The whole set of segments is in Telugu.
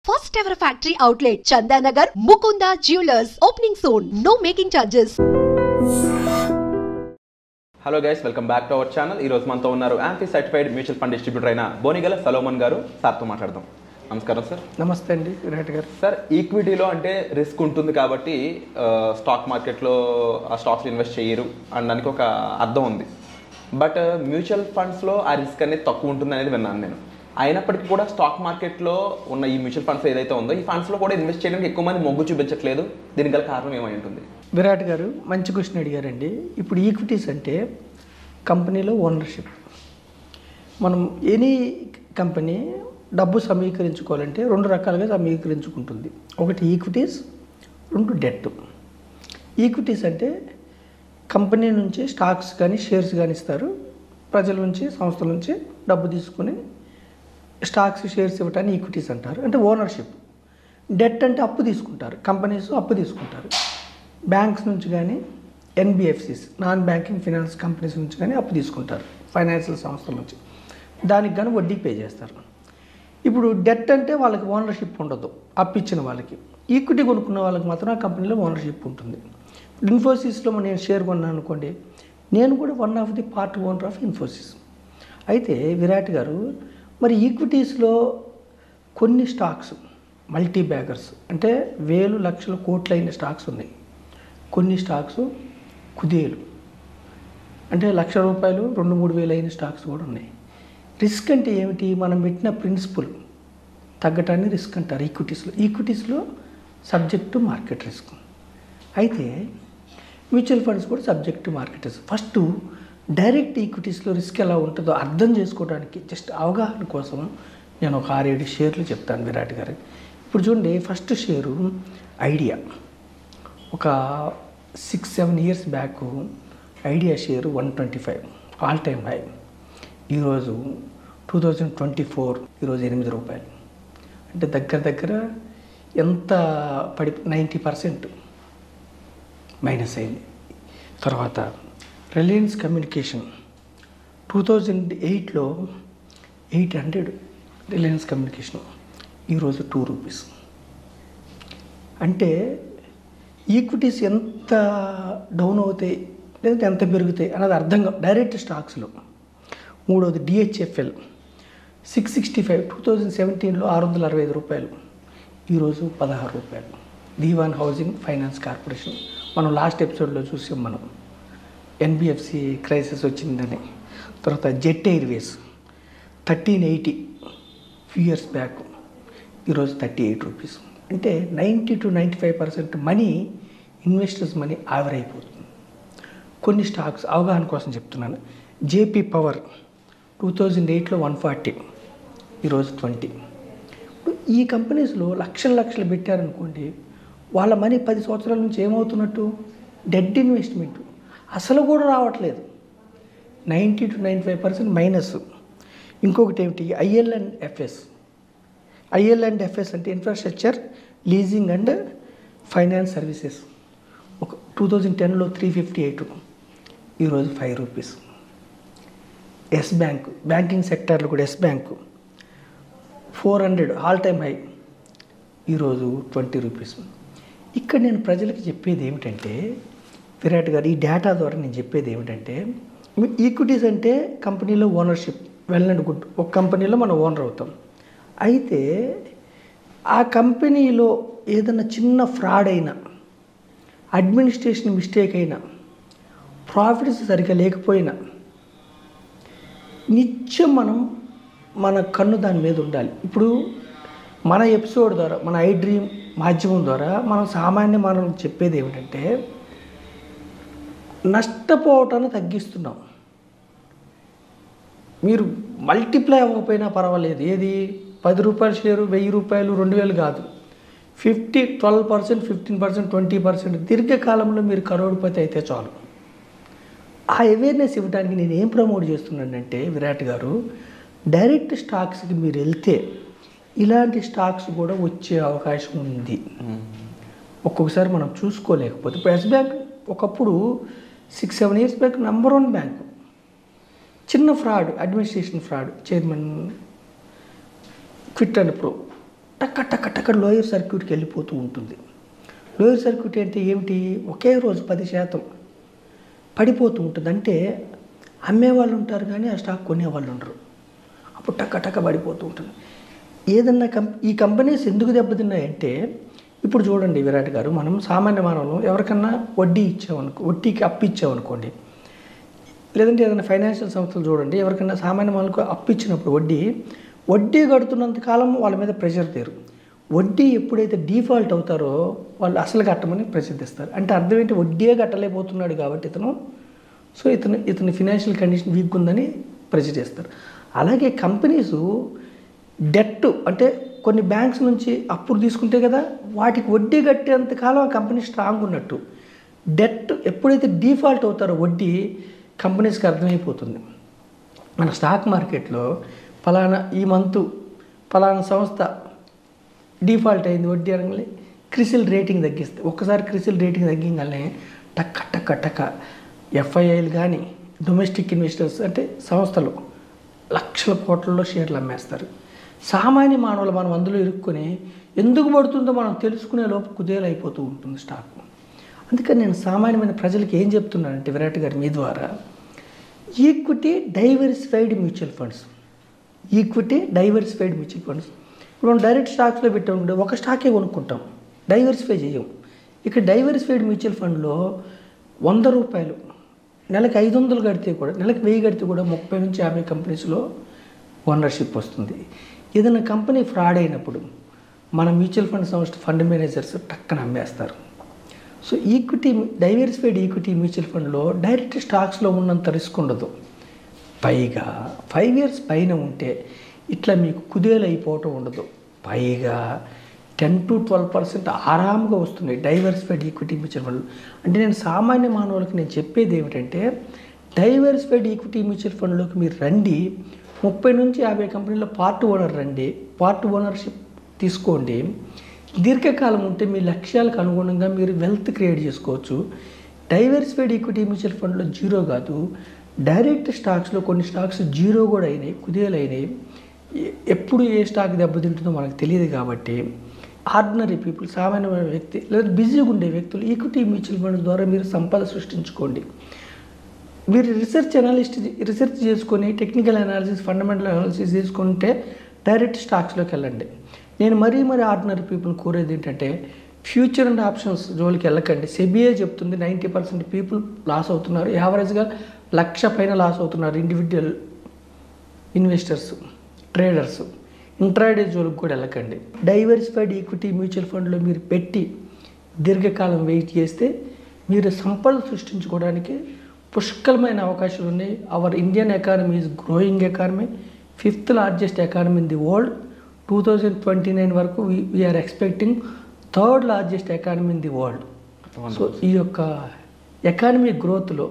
First ever factory outlet, Chandanagar, Mukunda Jewelers, opening soon. No making charges. Hello guys, welcome back to our channel. ఈరోజు మనతో ఉన్నారు amphi certified mutual fund distributor అయిన బోనిగల సలోమన్ గారు. సార్తో మాట్లాడదాం. నమస్కారం సార్. నమస్తే అండి విరాట్ గారు. సార్, ఈక్విటీలో అంటే రిస్క్ ఉంటుంది కాబట్టి స్టాక్ మార్కెట్లో ఆ స్టాక్స్ ఇన్వెస్ట్ చేయరు అనడానికి ఒక అర్థం ఉంది. బట్ మ్యూచువల్ ఫండ్స్లో ఆ రిస్క్ అనేది తక్కువ ఉంటుంది అనేది విన్నాను నేను. అయినప్పటికీ కూడా స్టాక్ మార్కెట్లో ఉన్న ఈ మ్యూచువల్ ఫండ్స్ ఏదైతే ఉందో ఈ ఫండ్స్లో కూడా ఇన్వెస్ట్ చేయడానికి ఎక్కువ మంది మొగ్గు చూపించట్లేదు. దీనికి గల కారణం ఏమై ఉంటుంది? విరాట్ గారు మంచి క్వశ్చన్ అడిగారండి. ఇప్పుడు ఈక్విటీస్ అంటే కంపెనీలో ఓనర్షిప్. మనం ఎనీ కంపెనీ డబ్బు సమీకరించుకోవాలంటే రెండు రకాలుగా సమీకరించుకుంటుంది. ఒకటి ఈక్విటీస్, రెండు డెట్. ఈక్విటీస్ అంటే కంపెనీ నుంచి స్టాక్స్ కానీ షేర్స్ కానీ ఇస్తారు. ప్రజల నుంచి, సంస్థల నుంచి డబ్బు తీసుకుని స్టాక్స్ షేర్స్ ఇవ్వటాన్ని ఈక్విటీస్ అంటారు, అంటే ఓనర్షిప్. డెట్ అంటే అప్పు తీసుకుంటారు, కంపెనీస్ అప్పు తీసుకుంటారు. బ్యాంక్స్ నుంచి కానీ NBFCs, non banking finance companies నుంచి కానీ అప్పు తీసుకుంటారు, ఫైనాన్షియల్ సంస్థల నుంచి. దానికి కానీ వడ్డీ పే చేస్తారు. ఇప్పుడు డెట్ అంటే వాళ్ళకి ఓనర్షిప్ ఉండదు, అప్పు ఇచ్చిన వాళ్ళకి. ఈక్విటీ కొనుక్కున్న వాళ్ళకి మాత్రం ఆ కంపెనీలో ఓనర్షిప్ ఉంటుంది. ఇన్ఫోసిస్లో నేను షేర్ కొన్నాను అనుకోండి, నేను కూడా one of the part owner of Infosys. అయితే విరాట్ గారు, మరి ఈక్విటీస్లో కొన్ని స్టాక్స్ మల్టీ బ్యాగర్స్ అంటే వేలు లక్షల కోట్లు అయిన స్టాక్స్ ఉన్నాయి. కొన్ని స్టాక్స్ కుదేలు అంటే ₹1,00,000 2-3 వేలు అయిన స్టాక్స్ కూడా ఉన్నాయి. రిస్క్ అంటే ఏమిటి? మనం పెట్టిన ప్రిన్సిపల్ తగ్గటాన్ని రిస్క్ అంటారు ఈక్విటీస్లో సబ్జెక్ట్ టు మార్కెట్ రిస్క్. అయితే మ్యూచువల్ ఫండ్స్ కూడా subject to market risk. First direct ఈక్విటీస్లో రిస్క్ ఎలా ఉంటుందో అర్థం చేసుకోవడానికి జస్ట్ అవగాహన కోసం నేను ఒక 6-7 షేర్లు చెప్తాను విరాట్ గారు. ఇప్పుడు చూడండి, ఫస్ట్ షేరు ఐడియా. ఒక 6-7 years back idea share 125 all time high. ఈరోజు 2024 ఈరోజు ₹8. అంటే దగ్గర ఎంత 90% మైనస్ అయింది. తర్వాత రిలయన్స్ కమ్యూనికేషన్ 2008లో 800 రిలయన్స్ కమ్యూనికేషన్, ఈరోజు ₹2. అంటే ఈక్విటీస్ ఎంత డౌన్ అవుతాయి లేదా ఎంత పెరుగుతాయి అన్నది అర్థంగా డైరెక్ట్ స్టాక్స్లో. మూడవది డిహెచ్ఎఫ్ఎల్ 665 2017లో ₹665, ఈరోజు ₹16. దీవాన్ హౌసింగ్ ఫైనాన్స్ కార్పొరేషన్ మనం లాస్ట్ ఎపిసోడ్లో చూసాం మనం, ఎన్బిఎఫ్సి క్రైసిస్ వచ్చిందని. తర్వాత jet Airways 1380 few years back, ఈరోజు ₹38. అంటే 90-95% మనీ, ఇన్వెస్టర్స్ మనీ ఆవిరైపోతుంది. కొన్ని స్టాక్స్ అవగాహన కోసం చెప్తున్నాను. జేపీ పవర్ 2008లో 140, ఈరోజు 20. ఇప్పుడు ఈ కంపెనీస్లో లక్షలు పెట్టారనుకోండి, వాళ్ళ మనీ 10 సంవత్సరాల నుంచి ఏమవుతున్నట్టు? డెడ్ ఇన్వెస్ట్మెంట్, అసలు కూడా రావట్లేదు. 90-95% మైనస్. ఇంకొకటి ఏమిటి? ఐఎల్&ఎఫ్ఎస్ అంటే infrastructure leasing and finance services. ఒక 2010లో 358, ఈరోజు ₹5. ఎస్ బ్యాంక్, బ్యాంకింగ్ సెక్టార్లో కూడా Yes bank 400 all time high, ఈరోజు ₹20. ఇక్కడ నేను ప్రజలకు చెప్పేది ఏమిటంటే విరాట్ గారు, ఈ డేటా ద్వారా నేను చెప్పేది ఏమిటంటే, ఈక్విటీస్ అంటే కంపెనీలో ఓనర్షిప్, వెల్ అండ్ గుడ్. ఒక కంపెనీలో మనం ఓనర్ అవుతాం. అయితే ఆ కంపెనీలో ఏదైనా చిన్న ఫ్రాడ్ అయినా, అడ్మినిస్ట్రేషన్ మిస్టేక్ అయినా, ప్రాఫిట్స్ సరిగ్గా లేకపోయినా నిత్యం మన కన్ను దాని మీద ఉండాలి. ఇప్పుడు మన ఎపిసోడ్ ద్వారా, మన ఐ డ్రీమ్ మాధ్యమం ద్వారా మనం చెప్పేది ఏమిటంటే, నష్టపోవటాన్ని తగ్గిస్తున్నాం. మీరు మల్టిప్లై అవ్వకపోయినా పర్వాలేదు. ఏది ₹10 షేరు ₹1,000 2,000 కాదు, 12%, 15%, 20% దీర్ఘకాలంలో మీరు కరోడ్పతి అయితే చాలు. ఆ అవేర్నెస్ ఇవ్వడానికి నేను ఏం ప్రమోట్ చేస్తున్నానంటే విరాట్ గారు, డైరెక్ట్ స్టాక్స్కి మీరు వెళ్తే ఇలాంటి స్టాక్స్ కూడా వచ్చే అవకాశం ఉంది. ఒక్కొక్కసారి మనం చూసుకోలేకపోతే. ఇప్పుడు ఎస్ బ్యాంక్ ఒకప్పుడు 6-7 ఇయర్స్ బ్యాక్ నంబర్ 1 బ్యాంకు. చిన్న fraud, administration fraud, chairman quit and pro టక్క లోయర్ సర్క్యూట్కి వెళ్ళిపోతూ ఉంటుంది. లోయర్ సర్క్యూట్ అంటే ఏమిటి? ఒకే రోజు 10% పడిపోతూ ఉంటుంది. అంటే అమ్మేవాళ్ళు ఉంటారు కానీ ఆ స్టాక్ కొనేవాళ్ళు ఉండరు. అప్పుడు టక్క పడిపోతూ ఉంటుంది. ఏదన్నా ఈ కంపెనీస్ ఎందుకు దెబ్బతిన్నాయంటే, ఇప్పుడు చూడండి విరాట్ గారు, మనం సామాన్య మానవులు ఎవరికన్నా వడ్డీకి అప్పు ఇచ్చామనుకోండి, లేదంటే ఏదైనా ఫైనాన్షియల్ సంస్థలు చూడండి, ఎవరికన్నా సామాన్య మానవులకు అప్పు ఇచ్చినప్పుడు వడ్డీ కడుతున్నంత కాలం వాళ్ళ మీద ప్రెషర్ తీరు. వడ్డీ ఎప్పుడైతే డిఫాల్ట్ అవుతారో వాళ్ళు అసలు కట్టమని ప్రసిద్ధిస్తారు. అంటే అర్థం ఏంటి? వడ్డీయే కట్టలేకపోతున్నాడు కాబట్టి ఇతను ఫినాన్షియల్ కండిషన్ వీక్ ఉందని ప్రసిద్ధిస్తారు. అలాగే కంపెనీసు డెట్ అంటే కొన్ని బ్యాంక్స్ నుంచి అప్పులు తీసుకుంటే కదా, వాటికి వడ్డీ కట్టేంత కాలం ఆ కంపెనీ స్ట్రాంగ్ ఉన్నట్టు. డెట్ ఎప్పుడైతే డిఫాల్ట్ అవుతారో వడ్డీ కంపెనీస్కి అర్థమైపోతుంది. మన స్టాక్ మార్కెట్లో ఈ మంతు ఫలానా సంస్థ డిఫాల్ట్ అయింది వడ్డీ అనగానే క్రిసిల్ రేటింగ్ తగ్గిస్తే, ఒక్కసారి క్రిసిల్ రేటింగ్ తగ్గింగానే టక్క ఎఫ్ఐఐలు కానీ డొమెస్టిక్ ఇన్వెస్టర్స్ అంటే సంస్థలు లక్షల కోట్లలో షేర్లు అమ్మేస్తారు. సామాన్య మానవులు మనం అందులో ఇరుక్కొని ఎందుకు పడుతుందో మనం తెలుసుకునే లోపు కుదేలైపోతూ ఉంటుంది స్టాక్. అందుకని నేను సామాన్యమైన ప్రజలకు ఏం చెప్తున్నానంటే విరాట్ గారు మీ ద్వారా, ఈక్విటీ డైవర్సిఫైడ్ మ్యూచువల్ ఫండ్స్. ఇప్పుడు మనం డైరెక్ట్ స్టాక్స్లో పెట్టామంటే ఒక స్టాకే కొనుక్కుంటాం, డైవర్సిఫై చేయం. ఇక్కడ డైవర్సిఫైడ్ మ్యూచువల్ ఫండ్లో 100 రూపాయలు నెలకు 500 కడితే కూడా, నెలకు 1000 కడితే కూడా 30 నుంచి 50 కంపెనీస్లో ఓనర్షిప్ వస్తుంది. ఏదైనా కంపెనీ ఫ్రాడ్ అయినప్పుడు మన మ్యూచువల్ ఫండ్ సంస్థ ఫండ్ మేనేజర్స్ టక్కన అమ్మేస్తారు. సో డైవర్సిఫైడ్ ఈక్విటీ మ్యూచువల్ ఫండ్లో డైరెక్ట్ స్టాక్స్లో ఉన్నంత రిస్క్ ఉండదు. పైగా 5 years పైన ఉంటే ఇట్లా మీకు కుదేలైపోవటం ఉండదు. పైగా 10 to 12% ఆరాంగా వస్తుంది డైవర్సిఫైడ్ ఈక్విటీ మ్యూచువల్ ఫండ్లు. అంటే నేను సామాన్య మానవులకు నేను చెప్పేది ఏమిటంటే, డైవర్సిఫైడ్ ఈక్విటీ మ్యూచువల్ ఫండ్లోకి మీరు రండి, 30 నుంచి 50 కంపెనీల్లో పార్ట్ ఓనర్షిప్ తీసుకోండి. దీర్ఘకాలం ఉంటే మీ లక్ష్యాలకు అనుగుణంగా మీరు వెల్త్ క్రియేట్ చేసుకోవచ్చు. డైవర్సిఫైడ్ ఈక్విటీ మ్యూచువల్ ఫండ్లో జీరో కాదు, డైరెక్ట్ స్టాక్స్లో కొన్ని స్టాక్స్ జీరో కూడా అయినాయి, కుదేలైనాయి. ఎప్పుడు ఏ స్టాక్ దెబ్బతింటుందో మనకు తెలియదు. కాబట్టి ఆర్డినరీ పీపుల్, సామాన్యమైన వ్యక్తి లేదా బిజీగా ఉండే వ్యక్తులు ఈక్విటీ మ్యూచువల్ ఫండ్ ద్వారా మీరు సంపద సృష్టించుకోండి. మీరు రీసెర్చ్ చేసుకొని టెక్నికల్ అనాలిసిస్, ఫండమెంటల్ అనాలిసిస్ చేసుకుంటే డైరెక్ట్ స్టాక్స్లోకి వెళ్ళండి. నేను మరీ ఆర్డినరీ పీపుల్ కోరేది ఏంటంటే, ఫ్యూచర్ అండ్ ఆప్షన్స్ జోలికి వెళ్ళకండి. సెబిఏ చెప్తుంది 90% పీపుల్ లాస్ అవుతున్నారు, యావరేజ్గా 1,00,000 పైన లాస్ అవుతున్నారు ఇండివిజువల్ ఇన్వెస్టర్స్, ట్రేడర్స్. ఇంట్రాడే జోలికి కూడా వెళ్ళకండి. డైవర్సిఫైడ్ ఈక్విటీ మ్యూచువల్ ఫండ్లో మీరు పెట్టి దీర్ఘకాలం వెయిట్ చేస్తే మీరు సంపద సృష్టించుకోవడానికి పుష్కలమైన అవకాశాలు ఉన్నాయి. Our Indian economy is growing economy, 5th largest economy in the world. 2029 వరకు we are expecting 3rd largest economy in the world. So ఈ యొక్క ఎకానమీ గ్రోత్లో,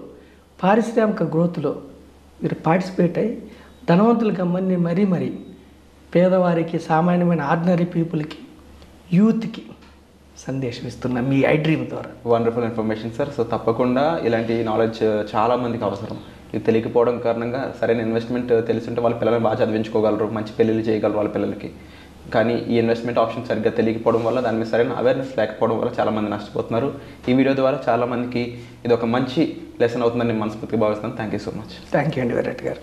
పారిశ్రామిక గ్రోత్లో మీరు పార్టిసిపేట్ అయ్యి ధనవంతులుగా మరీ పేదవారికి, సామాన్యమైన ఆర్డినరీ పీపుల్కి, యూత్కి సందేశం ఇస్తున్నా మీ ఐ డ్రీమ్ ద్వారా. Wonderful information sir. సో తప్పకుండా ఇలాంటి నాలెడ్జ్ చాలా మందికి అవసరం. ఇది తెలియకపోవడం కారణంగా సరైన ఇన్వెస్ట్మెంట్ తెలిసింటే వాళ్ళ పిల్లల్ని బాగా చదివించుకోగలరు, మంచి పెళ్ళిళ్ళు చేయగలరు వాళ్ళ పిల్లలకి. కానీ ఈ ఇన్వెస్ట్మెంట్ ఆప్షన్ సరిగ్గా తెలియకపోవడం వల్ల, దాని మీద సరైన అవేర్నెస్ లేకపోవడం వల్ల చాలామంది నష్టపోతున్నారు. ఈ వీడియో ద్వారా చాలామందికి ఇది ఒక మంచి లెసన్ అవుతుందని నేను మనస్ఫూర్తిగా భావిస్తున్నాను. Thank you so much. Thank you అండి విరాట్ గారు.